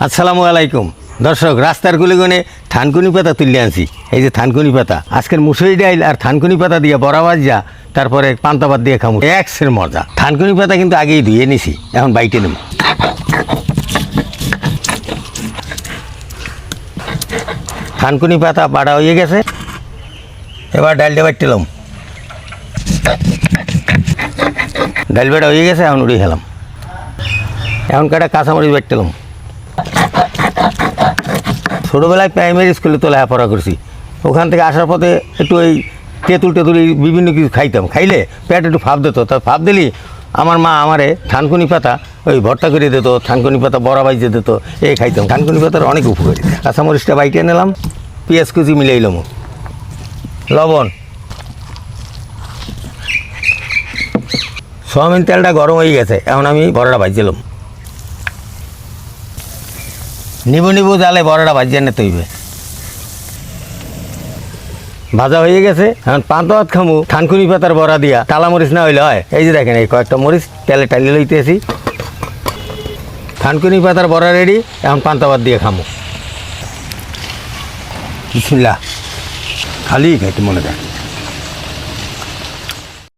আসসালামু আলাইকুম দর্শক, রাস্তার গুলিগনে থানকুনি পাতা তুলে আনছি। এই যে থানকুনি পাতা, আজকের মুসুরি ডাইল আর থানকুনি পাতা দিয়ে বড়া ভাজা, তারপরে পান্তা ভাত দিয়ে খামু, এক্সের মজা। থানকুনি পাতা কিন্তু আগেই ধুয়ে নিছি, এখন বাইটে নেব। থানকুনি পাতা বাড়া হয়ে গেছে, এবার ডাইলটা বাইটেলাম। ডাইল বাড়া হয়ে গেছে, এখন উড়িয়ে খেলাম। এখন কাটা কাঁচামরিচ বাইটেলাম। ছোটোবেলায় প্রাইমারি স্কুলে তো লেখাপড়া করছি, ওখান থেকে আসার পথে একটু ওই তেঁতুল বিভিন্ন কিছু খাইতাম। খাইলে পেট একটু ফাঁপ দিত, তা ফাঁপ দিলি আমার মা আমারে থানকুনি পাতা ওই ভর্তা করে দিত, থানকুনি পাতা বড়া বাইজে দিত, এই খাইতাম। থানকুনি পাতার অনেক উপকারিতা। কাঁচামরিচটা বাইটে নিলাম, পেঁয়াজ কুচি মিলাইলাম, লবণ, সয়াবিন তেলটা গরম হয়ে গেছে, এখন আমি বড়াটা ভাজছিলাম। নিবু জালে বড়াটা ভাজিয়ে নিতে হইবে। ভাজা হয়ে গেছে, এখন পান্তা ভাত খামু থানকুনি পাতার বড়া দিয়া। টালা মরিচ না হইলে হয়। এই যে দেখেন, এই কয়েকটা মরিচ তেলে টালিয়ে লইতেছি। থানকুনি পাতার বড়া রেডি, এখন পান্তা ভাত দিয়ে খামু। বিসমিল্লাহ, খালি খাইতে মনে যায়।